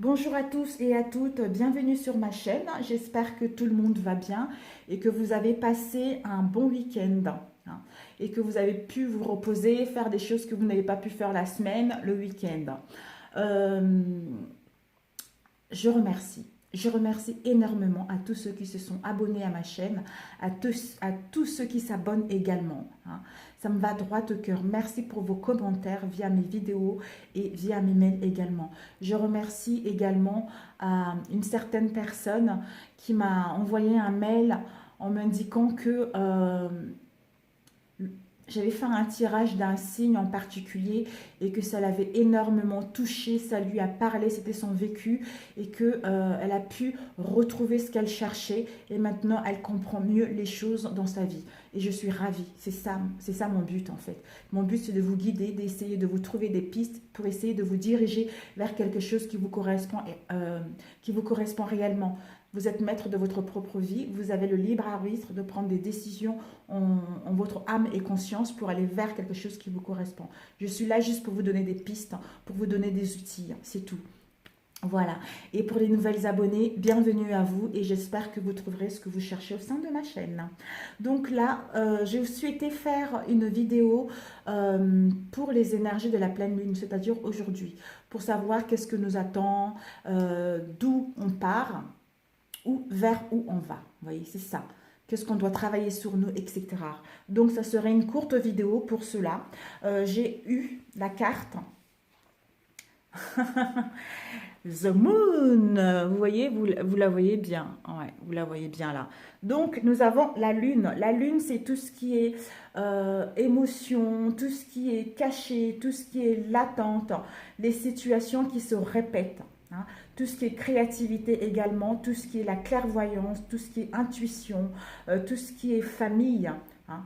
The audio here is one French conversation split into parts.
Bonjour à tous et à toutes, bienvenue sur ma chaîne. J'espère que tout le monde va bien et que vous avez passé un bon week-end, hein, et que vous avez pu vous reposer, faire des choses que vous n'avez pas pu faire la semaine, le week-end. Euh, je remercie. Je remercie énormément à tous ceux qui se sont abonnés à ma chaîne, à tous ceux qui s'abonnent également, hein. Ça me va droit au cœur. Merci pour vos commentaires via mes vidéos et via mes mails également. Je remercie également une certaine personne qui m'a envoyé un mail en m'indiquant que j'avais fait un tirage d'un signe en particulier et que ça l'avait énormément touché, ça lui a parlé, c'était son vécu et que elle a pu retrouver ce qu'elle cherchait et maintenant elle comprend mieux les choses dans sa vie. Et je suis ravie, c'est ça mon but en fait. Mon but c'est de vous guider, d'essayer de vous trouver des pistes pour essayer de vous diriger vers quelque chose qui vous correspond réellement. Vous êtes maître de votre propre vie, vous avez le libre arbitre de prendre des décisions en votre âme et conscience pour aller vers quelque chose qui vous correspond. Je suis là juste pour vous donner des pistes, pour vous donner des outils, c'est tout. Voilà. Et pour les nouvelles abonnées, bienvenue à vous et j'espère que vous trouverez ce que vous cherchez au sein de ma chaîne. Donc là, j'ai souhaité faire une vidéo pour les énergies de la pleine lune, c'est-à-dire aujourd'hui, pour savoir qu'est-ce que nous attend, d'où on part ou vers où on va. Vous voyez, c'est ça. Qu'est-ce qu'on doit travailler sur nous, etc. Donc, ça serait une courte vidéo pour cela. J'ai eu la carte The Moon. Vous voyez, vous la voyez bien. Ouais, vous la voyez bien là. Donc, nous avons la Lune. La Lune, c'est tout ce qui est émotion, tout ce qui est caché, tout ce qui est latente, les situations qui se répètent. Hein, tout ce qui est créativité également, tout ce qui est la clairvoyance, tout ce qui est intuition, tout ce qui est famille. Hein,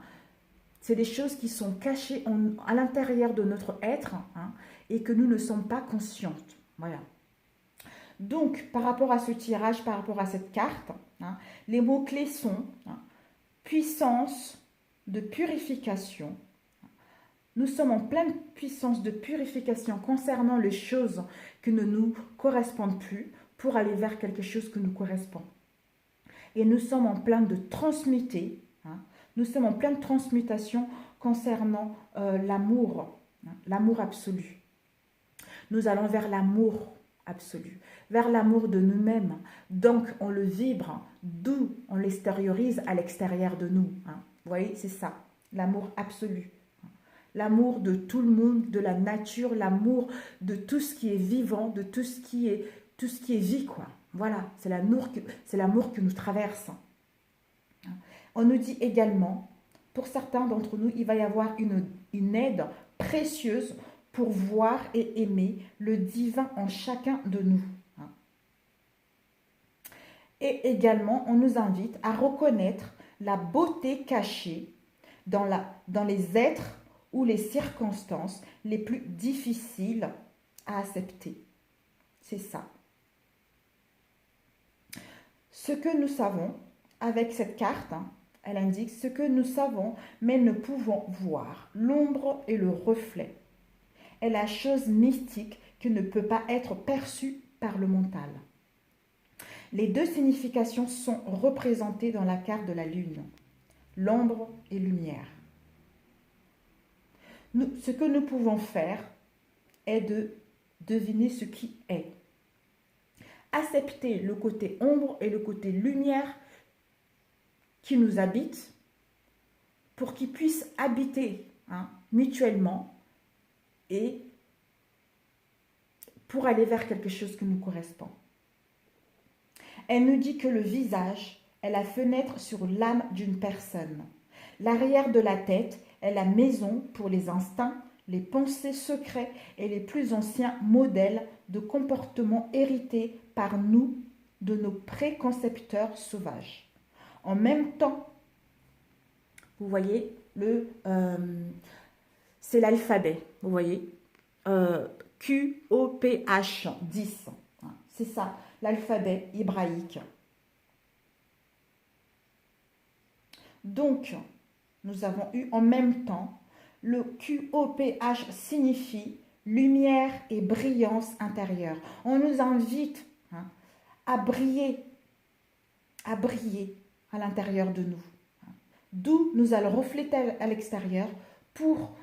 c'est des choses qui sont cachées à l'intérieur de notre être, hein, et que nous ne sommes pas conscientes. Voilà. Donc, par rapport à ce tirage, par rapport à cette carte, hein, les mots-clés sont puissance de purification. Nous sommes en pleine puissance de purification concernant les choses qui ne nous correspondent plus pour aller vers quelque chose qui nous correspond. Et nous sommes en plein de transmuter, hein, nous sommes en pleine transmutation concernant l'amour, hein, l'amour absolu. Nous allons vers l'amour absolu, vers l'amour de nous-mêmes. Donc, on le vibre, d'où on l'extériorise à l'extérieur de nous. Hein. Vous voyez, c'est ça, l'amour absolu. L'amour de tout le monde, de la nature, l'amour de tout ce qui est vivant, de tout ce qui est vie, quoi. Voilà, c'est l'amour que nous traverse. On nous dit également, pour certains d'entre nous, il va y avoir une aide précieuse pour voir et aimer le divin en chacun de nous. Et également, on nous invite à reconnaître la beauté cachée dans les êtres ou les circonstances les plus difficiles à accepter. C'est ça. Ce que nous savons avec cette carte, hein, elle indique ce que nous savons mais ne pouvons voir. L'ombre et le reflet est la chose mystique qui ne peut pas être perçue par le mental. Les deux significations sont représentées dans la carte de la Lune. L'ombre et lumière. Ce que nous pouvons faire est de deviner ce qui est. Accepter le côté ombre et le côté lumière qui nous habitent pour qu'ils puissent habiter, hein, mutuellement et pour aller vers quelque chose qui nous correspond. Elle nous dit que le visage est la fenêtre sur l'âme d'une personne. L'arrière de la tête est la maison pour les instincts, les pensées secrets et les plus anciens modèles de comportement hérités par nous de nos préconcepteurs sauvages. En même temps, vous voyez, c'est l'alphabet, vous voyez, QOPH 10, c'est ça, l'alphabet hébraïque. Donc, nous avons eu en même temps, le QOPH signifie lumière et brillance intérieure. On nous invite à briller à l'intérieur de nous. D'où nous allons refléter à l'extérieur pour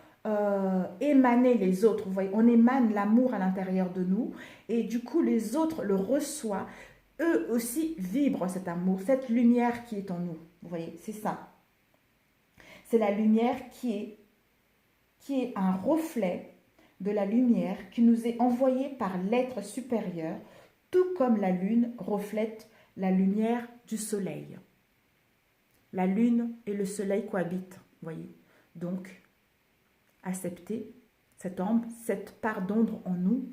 émaner les autres. Vous voyez, on émane l'amour à l'intérieur de nous et du coup les autres le reçoivent. Eux aussi vibrent cet amour, cette lumière qui est en nous. Vous voyez, c'est ça. C'est la lumière qui est un reflet de la lumière qui nous est envoyée par l'être supérieur, tout comme la lune reflète la lumière du soleil. La lune et le soleil cohabitent, vous voyez. Donc, accepter cette part d'ombre en nous,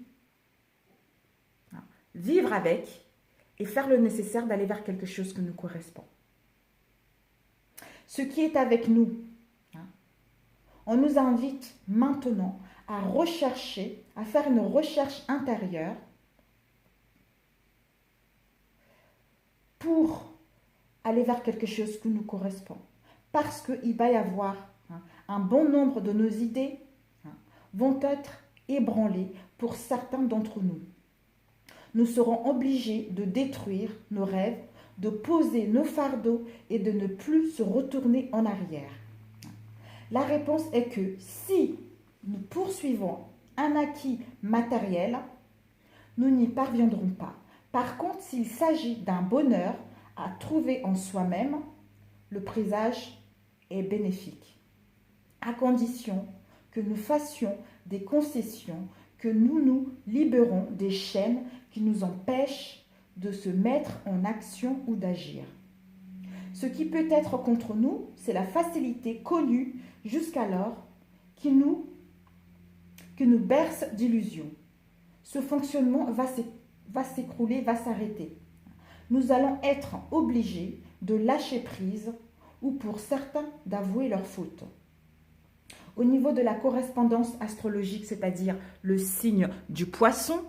vivre avec et faire le nécessaire d'aller vers quelque chose qui nous correspond. Ce qui est avec nous, on nous invite maintenant à rechercher, à faire une recherche intérieure pour aller vers quelque chose qui nous correspond. Parce qu'il va y avoir un bon nombre de nos idées vont être ébranlées pour certains d'entre nous. Nous serons obligés de détruire nos rêves, de poser nos fardeaux et de ne plus se retourner en arrière. La réponse est que si nous poursuivons un acquis matériel, nous n'y parviendrons pas. Par contre, s'il s'agit d'un bonheur à trouver en soi-même, le présage est bénéfique. À condition que nous fassions des concessions, que nous nous libérons des chaînes qui nous empêchent de se mettre en action ou d'agir. Ce qui peut être contre nous, c'est la facilité connue jusqu'alors qui nous berce d'illusions. Ce fonctionnement va s'écrouler, va s'arrêter. Nous allons être obligés de lâcher prise ou pour certains d'avouer leurs fautes. Au niveau de la correspondance astrologique, c'est-à-dire le signe du poisson,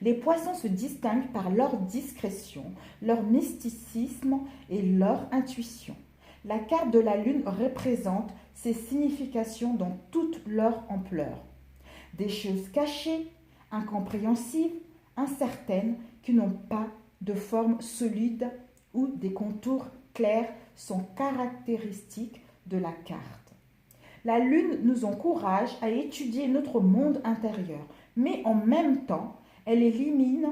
les poissons se distinguent par leur discrétion, leur mysticisme et leur intuition. La carte de la lune représente ces significations dans toute leur ampleur. Des choses cachées, incompréhensibles, incertaines, qui n'ont pas de forme solide ou des contours clairs sont caractéristiques de la carte. La lune nous encourage à étudier notre monde intérieur, mais en même temps, elle élimine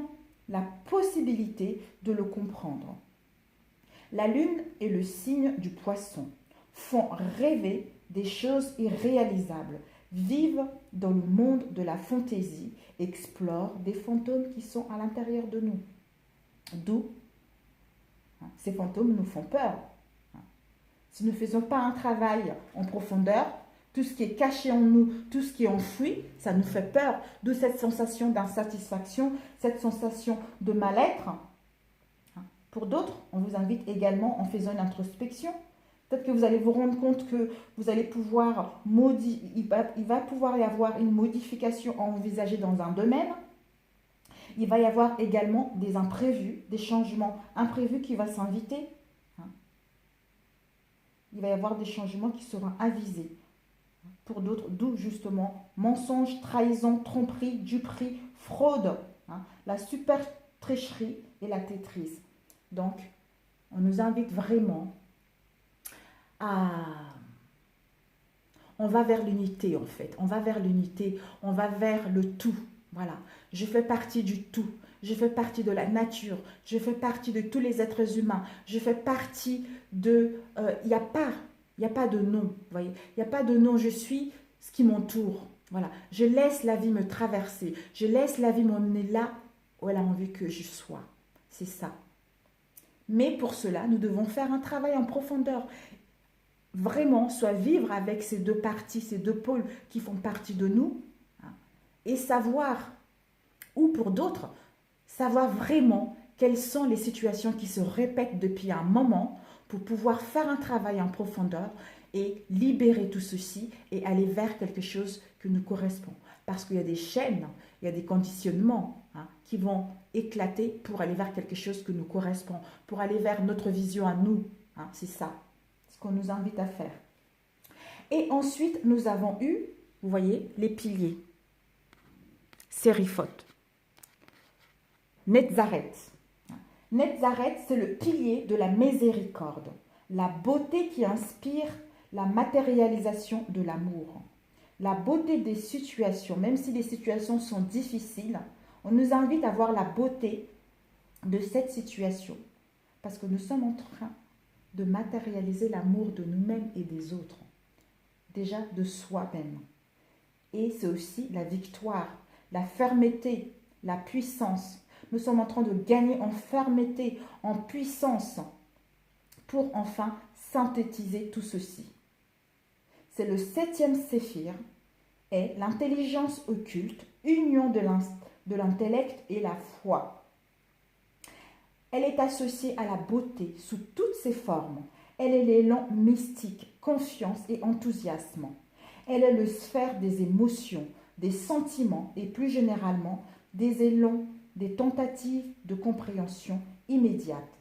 la possibilité de le comprendre. La lune et le signe du poisson font rêver des choses irréalisables, vivent dans le monde de la fantaisie, explorent des fantômes qui sont à l'intérieur de nous. D'où ces fantômes nous font peur. Si nous ne faisons pas un travail en profondeur, tout ce qui est caché en nous, tout ce qui est enfoui, ça nous fait peur. D'où cette sensation d'insatisfaction, cette sensation de mal-être. Pour d'autres, on vous invite également en faisant une introspection. Peut-être que vous allez vous rendre compte que vous allez pouvoir il va pouvoir y avoir une modification envisagée dans un domaine. Il va y avoir également des imprévus, des changements imprévus qui vont s'inviter. Il va y avoir des changements qui seront avisés. Pour d'autres, d'où justement mensonge, trahison, tromperie, duperie, fraude, la super tricherie et la traîtrise. Donc, on nous invite vraiment on va vers l'unité en fait, on va vers l'unité, on va vers le tout. Voilà, je fais partie du tout, je fais partie de la nature, je fais partie de tous les êtres humains, je fais partie de... Il n'y a pas de non, vous voyez, il n'y a pas de non, je suis ce qui m'entoure. Voilà, je laisse la vie me traverser, je laisse la vie m'emmener là où elle a envie que je sois. C'est ça. Mais pour cela, nous devons faire un travail en profondeur. Vraiment, soit vivre avec ces deux parties, ces deux pôles qui font partie de nous, et savoir, ou pour d'autres, savoir vraiment quelles sont les situations qui se répètent depuis un moment pour pouvoir faire un travail en profondeur et libérer tout ceci et aller vers quelque chose qui nous correspond. Parce qu'il y a des chaînes, il y a des conditionnements qui vont éclater pour aller vers quelque chose qui nous correspond, pour aller vers notre vision à nous. C'est ça, ce qu'on nous invite à faire. Et ensuite, nous avons eu Vous voyez, les piliers. Sériphote. Netzaret. Netzaret, c'est le pilier de la miséricorde, la beauté qui inspire la matérialisation de l'amour. La beauté des situations, même si les situations sont difficiles, on nous invite à voir la beauté de cette situation. Parce que nous sommes en train de matérialiser l'amour de nous-mêmes et des autres. Déjà de soi-même. Et c'est aussi la victoire, la fermeté, la puissance. Nous sommes en train de gagner en fermeté, en puissance, pour enfin synthétiser tout ceci. C'est le 7e séphir, est l'intelligence occulte, union de l'intellect et la foi. Elle est associée à la beauté sous toutes ses formes. Elle est l'élan mystique, confiance et enthousiasme. Elle est le sphère des émotions, des sentiments et plus généralement des élans, des tentatives de compréhension immédiate.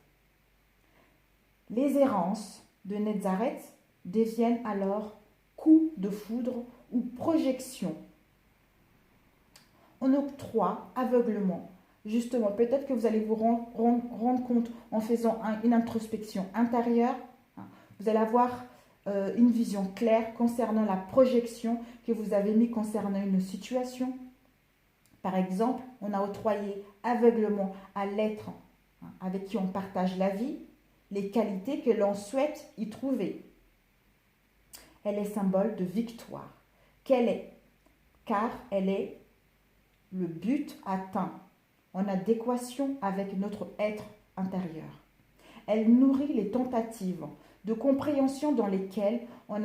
Les errances de Netzaret deviennent alors coups de foudre ou projections. On octroie aveuglement. Justement, peut-être que vous allez vous rendre compte en faisant une introspection intérieure. Vous allez avoir une vision claire concernant la projection que vous avez mise concernant une situation. Par exemple, on a octroyé aveuglement à l'être avec qui on partage la vie, les qualités que l'on souhaite y trouver. Elle est symbole de victoire. Qu'elle est, car elle est le but atteint en adéquation avec notre être intérieur. Elle nourrit les tentatives de compréhension dans lesquelles on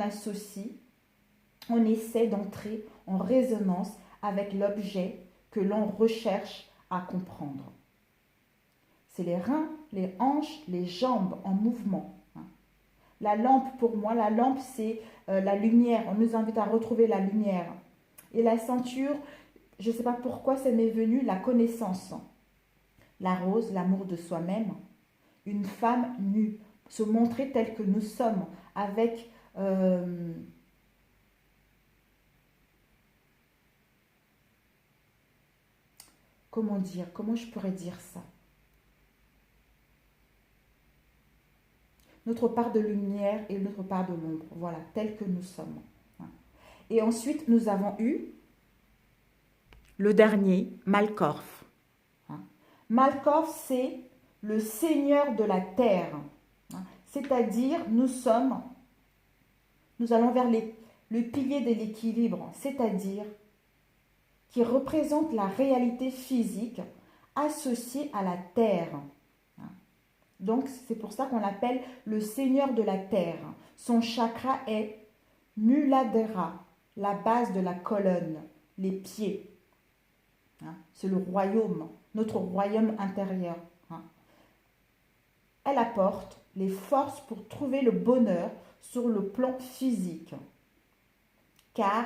essaie d'entrer en résonance avec l'objet que l'on recherche à comprendre. C'est les reins, les hanches, les jambes en mouvement. La lampe, pour moi, la lampe, c'est la lumière. On nous invite à retrouver la lumière. Et la ceinture, je ne sais pas pourquoi ça m'est venu, la connaissance. La rose, l'amour de soi-même. Une femme nue, se montrer telle que nous sommes, avec comment je pourrais dire ça? Notre part de lumière et notre part de l'ombre, voilà, telle que nous sommes. Et ensuite, nous avons eu le dernier, Malkorf. Malkorf, c'est le seigneur de la terre. C'est-à-dire, nous allons vers le pilier de l'équilibre, c'est-à-dire qui représente la réalité physique associée à la terre. Donc, c'est pour ça qu'on l'appelle le seigneur de la terre. Son chakra est Muladhara, la base de la colonne, les pieds. C'est le royaume, notre royaume intérieur. Elle apporte les forces pour trouver le bonheur sur le plan physique, car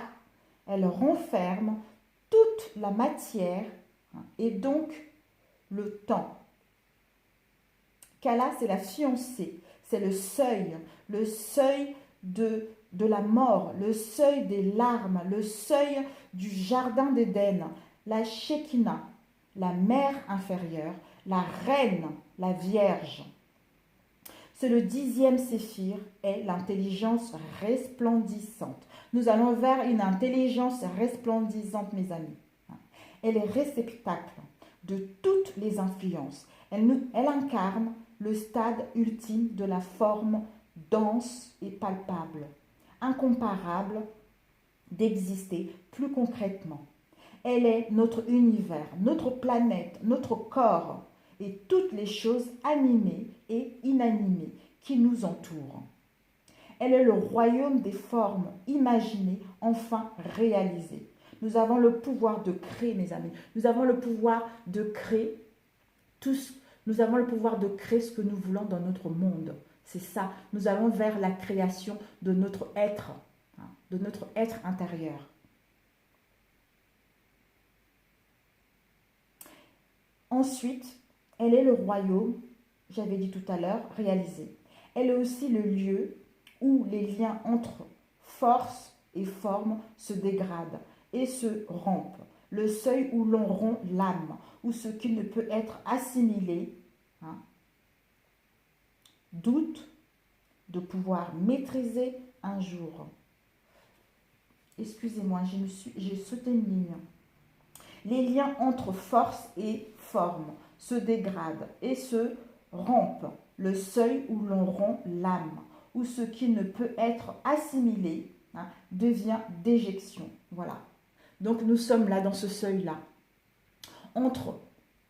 elle renferme toute la matière et donc le temps. Kala, c'est la fiancée, c'est le seuil de la mort, le seuil des larmes, le seuil du jardin d'Éden, la Shekinah, la mère inférieure, la reine, la vierge. C'est le 10e séphir et l'intelligence resplendissante. Nous allons vers une intelligence resplendissante, mes amis. Elle est réceptacle de toutes les influences. Elle incarne le stade ultime de la forme dense et palpable, incomparable d'exister plus concrètement. Elle est notre univers, notre planète, notre corps et toutes les choses animées et inanimées qui nous entourent. Elle est le royaume des formes imaginées, enfin réalisées. Nous avons le pouvoir de créer, mes amis. Nous avons le pouvoir de créer nous avons le pouvoir de créer ce que nous voulons dans notre monde. C'est ça. Nous allons vers la création de notre être, de notre être intérieur. Ensuite, elle est le royaume, j'avais dit tout à l'heure, réalisé. Elle est aussi le lieu où les liens entre force et forme se dégrade et se rompt. Le seuil où l'on rompt l'âme, ou ce qui ne peut être assimilé, hein, doute de pouvoir maîtriser un jour. Excusez-moi, j'ai sauté une ligne. Les liens entre force et forme se dégradent et se rompent. Le seuil où l'on rompt l'âme, où ce qui ne peut être assimilé, hein, devient déjection. Voilà. Donc nous sommes là dans ce seuil-là. Entre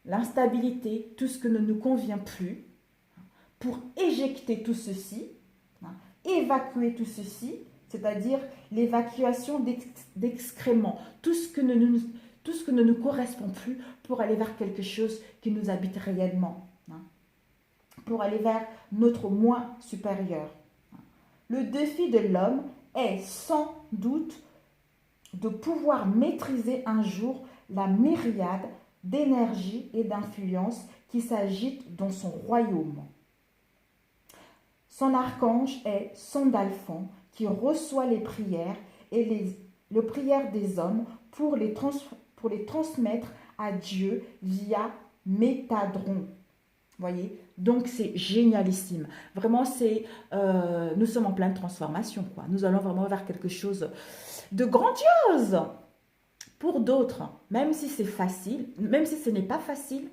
l'instabilité, tout ce que ne nous convient plus, pour éjecter tout ceci, hein, évacuer tout ceci, c'est-à-dire l'évacuation d'excréments, tout ce que ne nous correspond plus pour aller vers quelque chose qui nous habite réellement, hein, pour aller vers notre moi supérieur. Le défi de l'homme est sans doute de pouvoir maîtriser un jour la myriade d'énergie et d'influence qui s'agitent dans son royaume. Son archange est Sandalphon qui reçoit les prières et les prières des hommes pour les transmettre à Dieu via Métadron. Voyez, donc c'est génialissime. Vraiment, nous sommes en pleine transformation, quoi. Nous allons vraiment vers quelque chose de grandiose. Pour d'autres, même si c'est facile, même si ce n'est pas facile,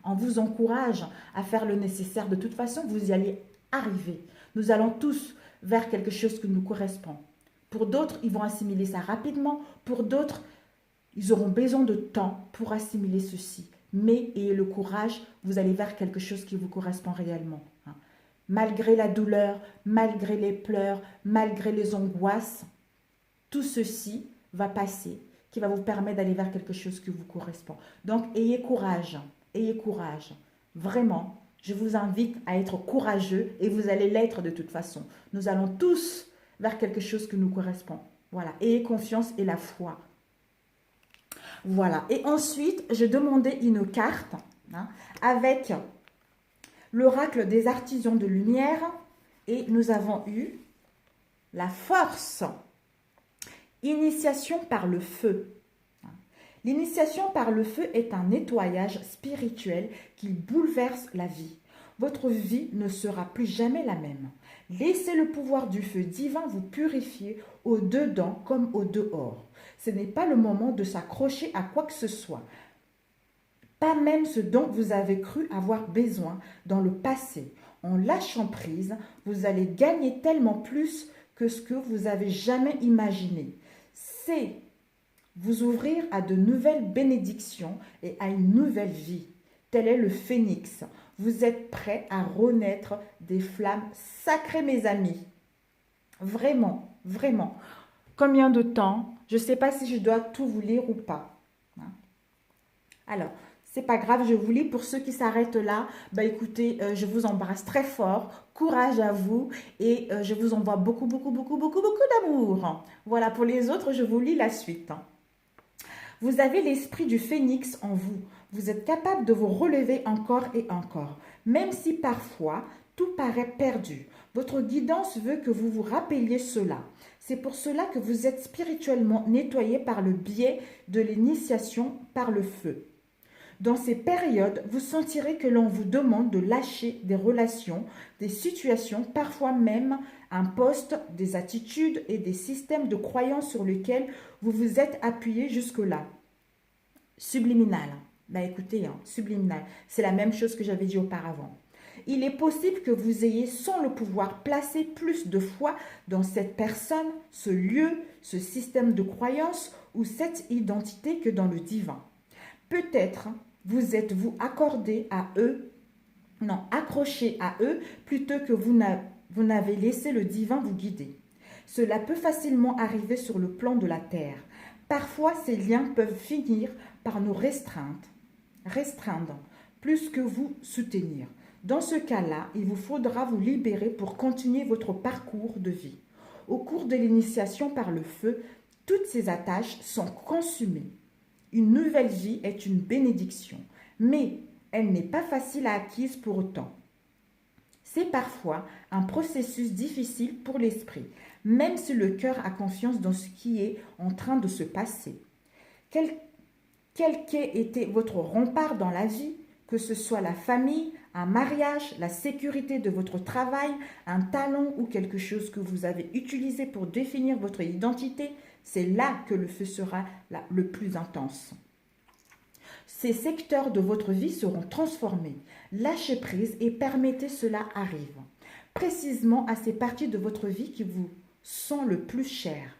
on vous encourage à faire le nécessaire. De toute façon, vous y allez arriver. Nous allons tous vers quelque chose qui nous correspond. Pour d'autres, ils vont assimiler ça rapidement. Pour d'autres, ils auront besoin de temps pour assimiler ceci. Mais ayez le courage, vous allez vers quelque chose qui vous correspond réellement. Malgré la douleur, malgré les pleurs, malgré les angoisses, tout ceci va passer, qui va vous permettre d'aller vers quelque chose qui vous correspond. Donc, ayez courage, ayez courage. Vraiment, je vous invite à être courageux et vous allez l'être de toute façon. Nous allons tous vers quelque chose qui nous correspond. Voilà, ayez confiance et la foi. Voilà, et ensuite, j'ai demandé une carte, hein, avec l'oracle des artisans de lumière et nous avons eu la force. Initiation par le feu. L'initiation par le feu est un nettoyage spirituel qui bouleverse la vie. Votre vie ne sera plus jamais la même. Laissez le pouvoir du feu divin vous purifier au dedans comme au dehors. Ce n'est pas le moment de s'accrocher à quoi que ce soit. Pas même ce dont vous avez cru avoir besoin dans le passé. En lâchant prise, vous allez gagner tellement plus que ce que vous avez jamais imaginé. C'est vous ouvrir à de nouvelles bénédictions et à une nouvelle vie. Tel est le phénix. Vous êtes prêts à renaître des flammes sacrées, mes amis. Vraiment, vraiment. Combien de temps? Je ne sais pas si je dois tout vous lire ou pas. Alors, c'est pas grave, je vous lis. Pour ceux qui s'arrêtent là, bah écoutez, je vous embrasse très fort. Courage à vous et je vous envoie beaucoup, beaucoup, beaucoup, beaucoup, beaucoup d'amour. Voilà, pour les autres, je vous lis la suite. Vous avez l'esprit du phénix en vous. Vous êtes capable de vous relever encore et encore, même si parfois tout paraît perdu. Votre guidance veut que vous vous rappeliez cela. C'est pour cela que vous êtes spirituellement nettoyé par le biais de l'initiation par le feu. Dans ces périodes, vous sentirez que l'on vous demande de lâcher des relations, des situations, parfois même un poste, des attitudes et des systèmes de croyances sur lesquels vous vous êtes appuyé jusque-là. Subliminal. Ben écoutez, subliminal, c'est la même chose que j'avais dit auparavant. Il est possible que vous ayez, sans le pouvoir, placé plus de foi dans cette personne, ce lieu, ce système de croyance ou cette identité que dans le divin. Peut-être vous êtes-vous accordé à eux, non, accroché à eux, plutôt que vous n'avez laissé le divin vous guider. Cela peut facilement arriver sur le plan de la terre. Parfois, ces liens peuvent finir par nous restreindre, plus que vous soutenir. Dans ce cas-là, il vous faudra vous libérer pour continuer votre parcours de vie. Au cours de l'initiation par le feu, toutes ces attaches sont consumées. Une nouvelle vie est une bénédiction, mais elle n'est pas facile à acquise pour autant. C'est parfois un processus difficile pour l'esprit, même si le cœur a confiance dans ce qui est en train de se passer. Quel qu'ait été votre rempart dans la vie, que ce soit la famille, un mariage, la sécurité de votre travail, un talent ou quelque chose que vous avez utilisé pour définir votre identité, c'est là que le feu sera le plus intense. Ces secteurs de votre vie seront transformés. Lâchez prise et permettez cela arrive. Précisément à ces parties de votre vie qui vous sont le plus chères.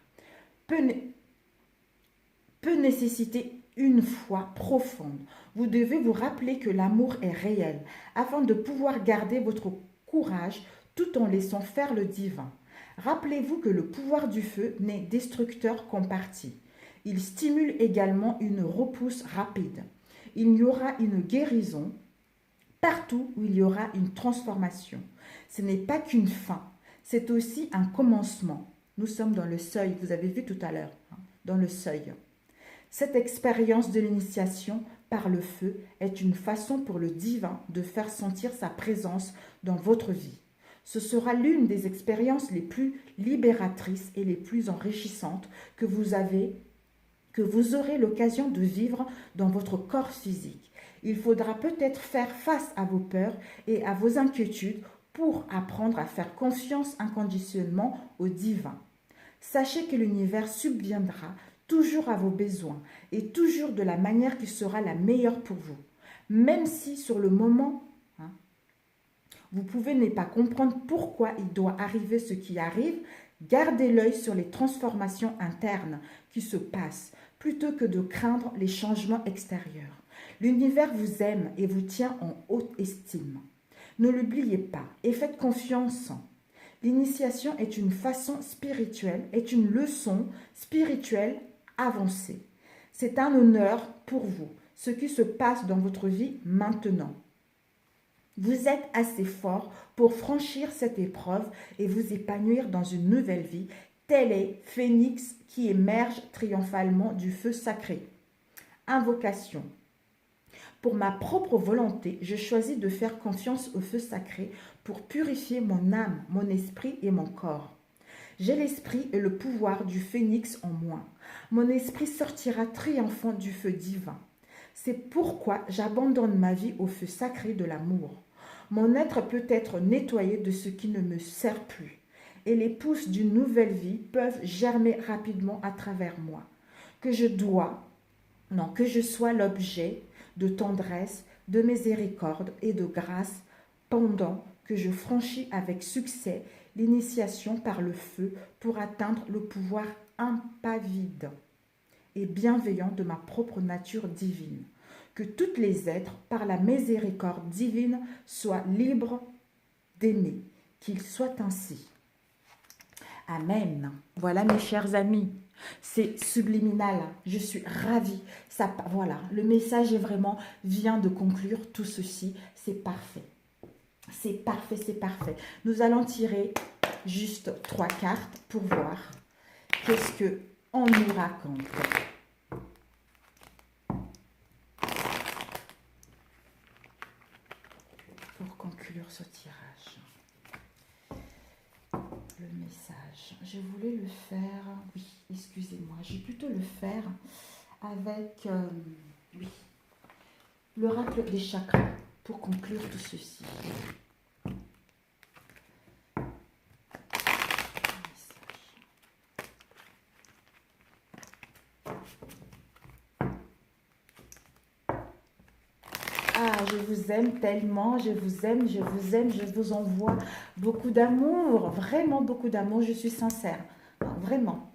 Peut nécessiter une foi profonde. Vous devez vous rappeler que l'amour est réel afin de pouvoir garder votre courage tout en laissant faire le divin. Rappelez-vous que le pouvoir du feu n'est destructeur qu'en partie. Il stimule également une repousse rapide. Il y aura une guérison partout où il y aura une transformation. Ce n'est pas qu'une fin, c'est aussi un commencement. Nous sommes dans le seuil, vous avez vu tout à l'heure, dans le seuil. Cette expérience de l'initiation par le feu est une façon pour le divin de faire sentir sa présence dans votre vie. Ce sera l'une des expériences les plus libératrices et les plus enrichissantes que vous aurez l'occasion de vivre dans votre corps physique. Il faudra peut-être faire face à vos peurs et à vos inquiétudes pour apprendre à faire confiance inconditionnellement au divin. Sachez que l'univers subviendra toujours à vos besoins et toujours de la manière qui sera la meilleure pour vous. Même si sur le moment, vous pouvez ne pas comprendre pourquoi il doit arriver ce qui arrive, gardez l'œil sur les transformations internes qui se passent plutôt que de craindre les changements extérieurs. L'univers vous aime et vous tient en haute estime. Ne l'oubliez pas et faites confiance. L'initiation est une façon spirituelle, est une leçon spirituelle avancée. C'est un honneur pour vous, ce qui se passe dans votre vie maintenant. Vous êtes assez fort pour franchir cette épreuve et vous épanouir dans une nouvelle vie. Tel est Phénix qui émerge triomphalement du feu sacré. Invocation. Pour ma propre volonté, je choisis de faire confiance au feu sacré pour purifier mon âme, mon esprit et mon corps. J'ai l'esprit et le pouvoir du phénix en moi. Mon esprit sortira triomphant du feu divin. C'est pourquoi j'abandonne ma vie au feu sacré de l'amour. Mon être peut être nettoyé de ce qui ne me sert plus. Et les pousses d'une nouvelle vie peuvent germer rapidement à travers moi. Que je sois l'objet de tendresse, de miséricorde et de grâce pendant que je franchis avec succès l'initiation par le feu pour atteindre le pouvoir impavide et bienveillant de ma propre nature divine. Que tous les êtres, par la miséricorde divine, soient libres d'aimer, qu'il soit ainsi. Amen. Voilà mes chers amis, c'est subliminal, je suis ravie. Voilà, le message est vraiment, vient de conclure tout ceci, c'est parfait. C'est parfait, c'est parfait. Nous allons tirer juste 3 cartes pour voir qu'est-ce qu'on nous raconte. Pour conclure ce tirage. Le message. Je voulais le faire, oui, excusez-moi, je vais plutôt le faire avec, oui, l'oracle des chakras pour conclure tout ceci. Ah, je vous aime tellement, je vous aime, je vous aime, je vous envoie beaucoup d'amour, vraiment beaucoup d'amour, je suis sincère, vraiment.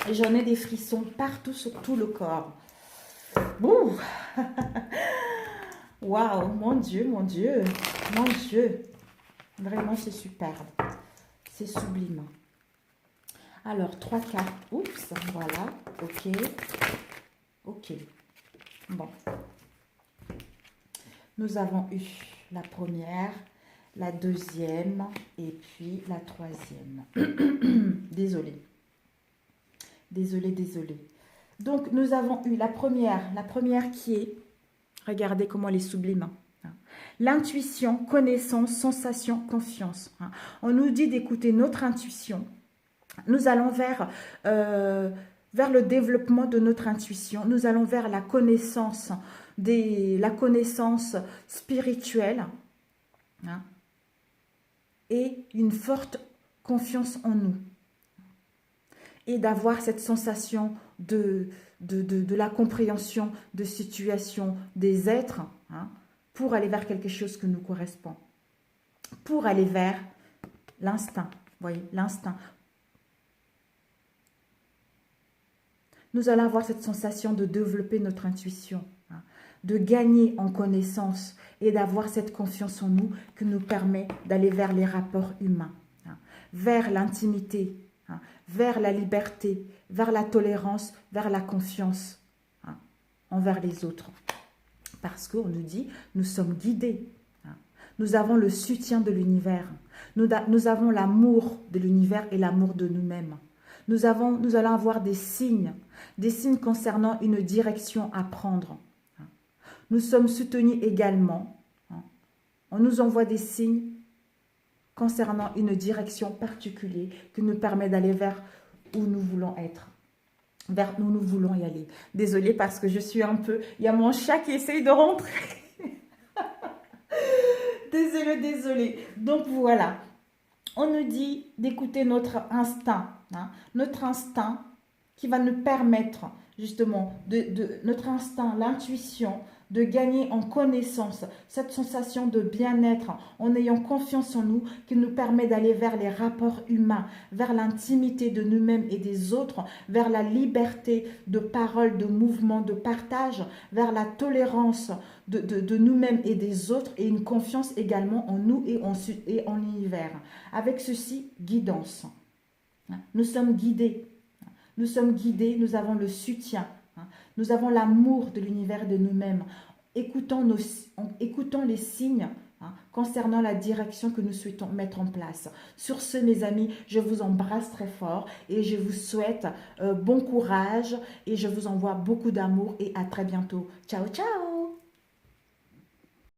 Et j'en ai des frissons partout sur tout le corps. Ouh. Waouh, mon Dieu, mon Dieu, mon Dieu. Vraiment, c'est superbe, c'est sublime. Alors, 3 cartes, oups, voilà, ok, ok, bon. Nous avons eu la première, la deuxième et puis la troisième. Désolée. Désolée, désolée. Donc, nous avons eu la première qui est, regardez comment elle est sublime. L'intuition, connaissance, sensation, confiance. Hein. On nous dit d'écouter notre intuition. Nous allons vers le développement de notre intuition. Nous allons vers la connaissance, la connaissance spirituelle, hein, et une forte confiance en nous. Et d'avoir cette sensation de la compréhension de situation des êtres, hein, pour aller vers quelque chose qui nous correspond. Pour aller vers l'instinct. Vous voyez, l'instinct. Nous allons avoir cette sensation de développer notre intuition, hein, de gagner en connaissance et d'avoir cette confiance en nous qui nous permet d'aller vers les rapports humains, hein, vers l'intimité, hein, vers la liberté, vers la tolérance, vers la confiance, hein, envers les autres. Parce qu'on nous dit, nous sommes guidés. Hein. Nous avons le soutien de l'univers. Nous avons l'amour de l'univers et l'amour de nous-mêmes. Nous allons avoir des signes concernant une direction à prendre. Nous sommes soutenus également. On nous envoie des signes concernant une direction particulière qui nous permet d'aller vers où nous voulons être, vers où nous voulons y aller. Désolée parce que je suis un peu... Il y a mon chat qui essaye de rentrer. Désolée. Donc voilà. On nous dit d'écouter notre instinct. Hein, notre instinct qui va nous permettre justement, notre instinct, l'intuition, de gagner en connaissance, cette sensation de bien-être en ayant confiance en nous qui nous permet d'aller vers les rapports humains, vers l'intimité de nous-mêmes et des autres, vers la liberté de parole, de mouvement, de partage, vers la tolérance de nous-mêmes et des autres et une confiance également en nous et en l'univers. Avec ceci, guidance. Nous sommes guidés. Nous avons le soutien. Nous avons l'amour de l'univers et de nous-mêmes. Écoutons les signes concernant la direction que nous souhaitons mettre en place. Sur ce, mes amis, je vous embrasse très fort et je vous souhaite bon courage et je vous envoie beaucoup d'amour et à très bientôt. Ciao, ciao!